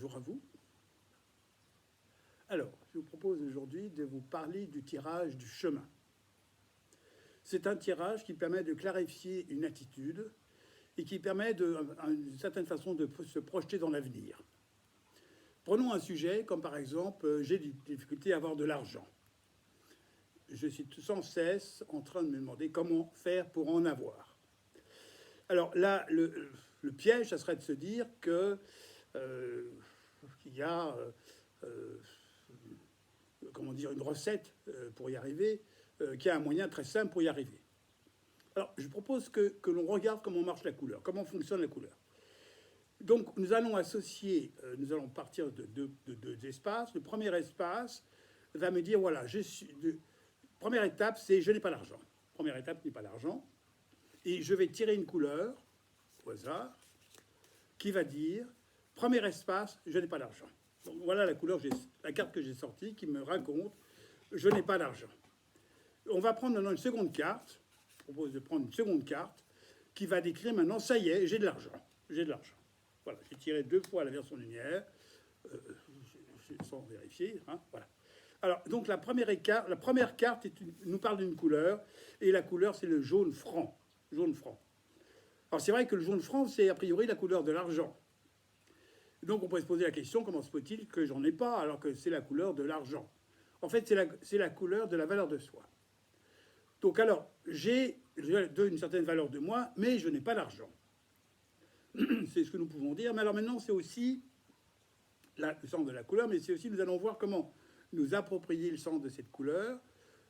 Bonjour à vous. Alors, je vous propose aujourd'hui de vous parler du tirage du chemin. C'est un tirage qui permet de clarifier une attitude et qui permet d'une certaine façon de se projeter dans l'avenir. Prenons un sujet comme par exemple, j'ai des difficultés à avoir de l'argent. Je suis sans cesse en train de me demander comment faire pour en avoir. Alors là, le piège, ça serait de se dire que qu'il y a une recette pour y arriver, qu'il y a un moyen très simple pour y arriver. Alors, je propose que l'on regarde comment marche la couleur, comment fonctionne la couleur. Donc, nous allons associer, nous allons partir de deux espaces. Le premier espace va me dire, voilà, première étape, c'est je n'ai pas d'argent. Première étape n'est pas d'argent. Et je vais tirer une couleur, au hasard, qui va dire, premier espace, je n'ai pas d'argent. Donc, voilà la carte que j'ai sortie qui me raconte, je n'ai pas d'argent. On va prendre maintenant une seconde carte. Je propose de prendre une seconde carte qui va décrire maintenant, ça y est, j'ai de l'argent. J'ai de l'argent. Voilà, j'ai tiré 2 fois la version lumière, sans vérifier. Hein, voilà. Alors, donc la première carte nous parle d'une couleur, et la couleur, c'est le jaune franc. Jaune franc. Alors, c'est vrai que le jaune franc, c'est a priori la couleur de l'argent. Donc, on pourrait se poser la question, comment se peut-il que j'en ai pas, alors que c'est la couleur de l'argent? En fait, c'est la couleur de la valeur de soi. Donc, alors, j'ai une certaine valeur de moi, mais je n'ai pas d'argent. C'est ce que nous pouvons dire. Mais alors maintenant, c'est aussi le sens de la couleur, mais c'est aussi, nous allons voir comment nous approprier le sens de cette couleur.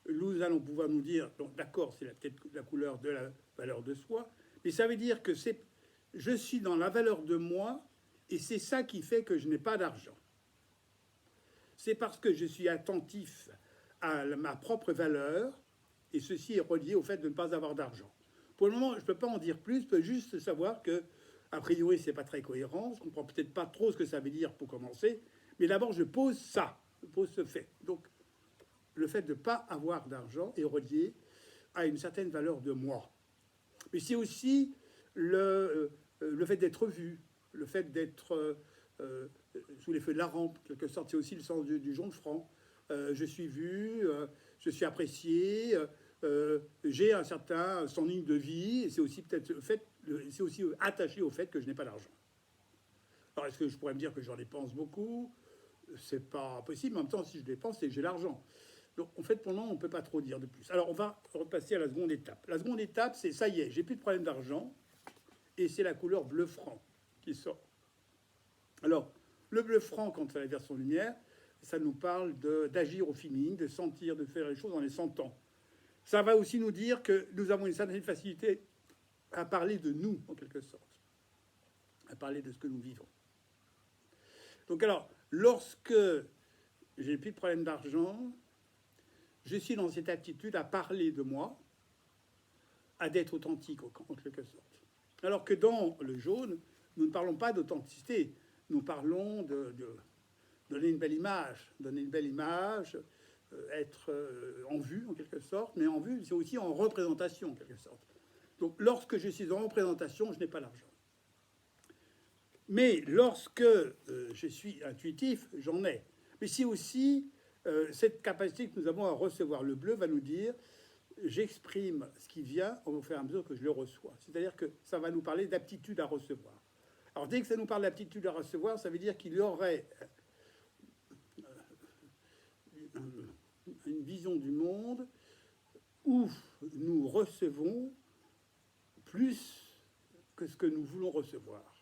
Nous allons pouvoir nous dire, donc d'accord, c'est peut-être la couleur de la valeur de soi, mais ça veut dire que je suis dans la valeur de moi, et c'est ça qui fait que je n'ai pas d'argent. C'est parce que je suis attentif à ma propre valeur, et ceci est relié au fait de ne pas avoir d'argent. Pour le moment, je ne peux pas en dire plus, je peux juste savoir que, a priori, ce n'est pas très cohérent, je ne comprends peut-être pas trop ce que ça veut dire pour commencer, mais d'abord, je pose ce fait. Donc, le fait de ne pas avoir d'argent est relié à une certaine valeur de moi. Mais c'est aussi le fait d'être vu, le fait d'être sous les feux de la rampe, en quelque sorte, c'est aussi le sens du jaune franc. Je suis vu, je suis apprécié, j'ai un certain standing de vie, et c'est aussi peut-être c'est aussi attaché au fait que je n'ai pas d'argent. Alors est-ce que je pourrais me dire que j'en dépense beaucoup? C'est pas possible, mais en même temps, si je dépense, c'est que j'ai l'argent. Donc en fait, pour le moment, on ne peut pas trop dire de plus. Alors on va repasser à la seconde étape. La seconde étape, c'est ça y est, j'ai plus de problème d'argent, et c'est la couleur bleu franc qui sort. Alors, le bleu franc, quand c'est la version lumière, ça nous parle d'agir au feeling, de sentir, de faire les choses en les sentant. Ça va aussi nous dire que nous avons une certaine facilité à parler de nous, en quelque sorte, à parler de ce que nous vivons. Donc alors, lorsque j'ai plus de problème d'argent, je suis dans cette attitude à parler de moi, à d'être authentique, en quelque sorte. Alors que dans le jaune, nous ne parlons pas d'authenticité, nous parlons de donner une belle image, être en vue, en quelque sorte, mais en vue, c'est aussi en représentation, en quelque sorte. Donc, lorsque je suis en représentation, je n'ai pas l'argent. Mais lorsque je suis intuitif, j'en ai. Mais c'est aussi cette capacité que nous avons à recevoir. Le bleu va nous dire, j'exprime ce qui vient au fur et à mesure que je le reçois. C'est-à-dire que ça va nous parler d'aptitude à recevoir. Alors, dès que ça nous parle d'aptitude à recevoir, ça veut dire qu'il y aurait une vision du monde où nous recevons plus que ce que nous voulons recevoir.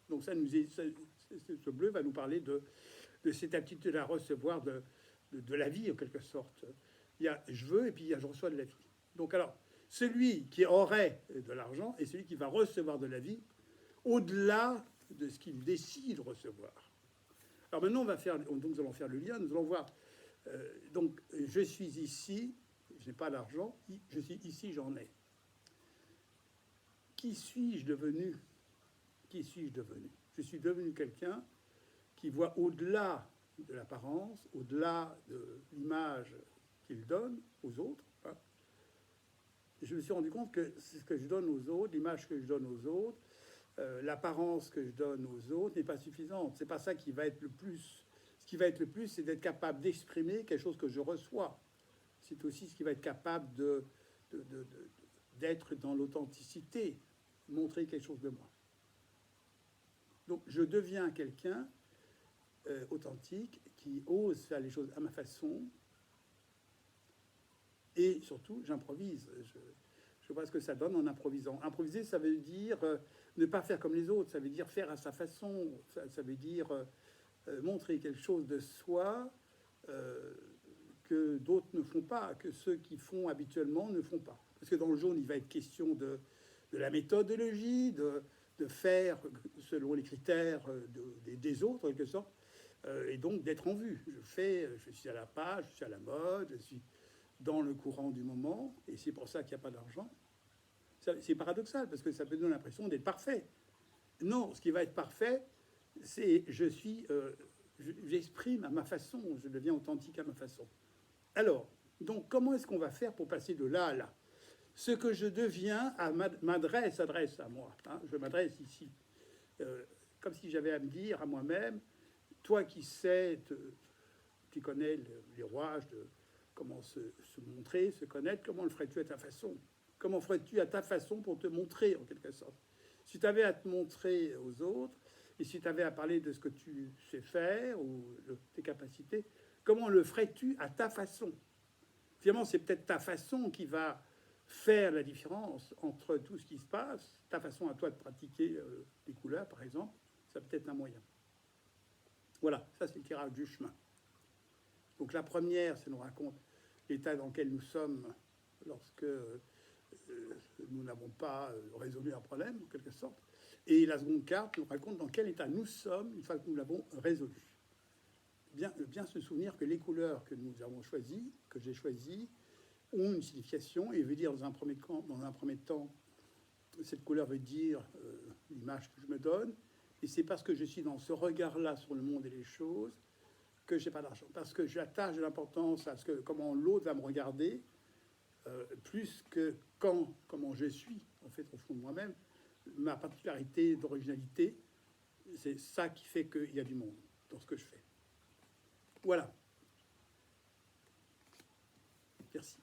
Donc ce bleu va nous parler de cette aptitude à recevoir de la vie, en quelque sorte. Il y a je veux et puis il y a je reçois de la vie. Donc alors, celui qui aurait de l'argent est celui qui va recevoir de la vie au-delà de ce qu'il décide de recevoir. Alors maintenant, nous allons faire le lien, nous allons voir. Donc, je suis ici, je n'ai pas d'argent, je suis ici, j'en ai. Qui suis-je devenu? Qui suis-je devenu? Je suis devenu quelqu'un qui voit au-delà de l'apparence, au-delà de l'image qu'il donne aux autres. Hein. Je me suis rendu compte que c'est ce que je donne aux autres, l'image que je donne aux autres, l'apparence que je donne aux autres n'est pas suffisante. C'est pas ça qui va être le plus. Ce qui va être le plus, c'est d'être capable d'exprimer quelque chose que je reçois. C'est aussi ce qui va être capable d'être dans l'authenticité, montrer quelque chose de moi. Donc je deviens quelqu'un authentique qui ose faire les choses à ma façon et surtout j'improvise. Je vois ce que ça donne en improvisant. Improviser, ça veut dire ne pas faire comme les autres, ça veut dire faire à sa façon, ça veut dire montrer quelque chose de soi que d'autres ne font pas, que ceux qui font habituellement ne font pas. Parce que dans le jaune, il va être question de la méthodologie, de faire selon les critères des autres, en quelque sorte, et donc d'être en vue. Je suis à la page, je suis à la mode, je suis dans le courant du moment, et c'est pour ça qu'il n'y a pas d'argent. C'est paradoxal, parce que ça peut donner l'impression d'être parfait. Non, ce qui va être parfait, c'est j'exprime à ma façon, je deviens authentique à ma façon. Alors, donc, comment est-ce qu'on va faire pour passer de là à là? Ce que je deviens s'adresse à moi. Hein, je m'adresse ici. Comme si j'avais à me dire à moi-même, toi qui sais, tu connais les rouages de comment se montrer, se connaître, comment le ferais-tu à ta façon? Comment ferais-tu à ta façon pour te montrer, en quelque sorte? Si tu avais à te montrer aux autres, et si tu avais à parler de ce que tu sais faire, ou de tes capacités, comment le ferais-tu à ta façon? Finalement, c'est peut-être ta façon qui va faire la différence entre tout ce qui se passe. Ta façon à toi de pratiquer les couleurs, par exemple, ça peut être un moyen. Voilà, ça c'est le tirage du chemin. Donc la première, ça nous raconte l'état dans lequel nous sommes lorsque nous n'avons pas résolu un problème, en quelque sorte. Et la seconde carte nous raconte dans quel état nous sommes une fois que nous l'avons résolu. Bien se souvenir que les couleurs que nous avons choisies, que j'ai choisies, ont une signification et veut dire dans un premier temps, cette couleur veut dire l'image que je me donne. Et c'est parce que je suis dans ce regard-là sur le monde et les choses que je n'ai pas d'argent. Parce que j'attache de l'importance à comment l'autre va me regarder, plus que comment je suis, en fait, au fond de moi-même. Ma particularité d'originalité, c'est ça qui fait qu'il y a du monde dans ce que je fais. Voilà. Merci.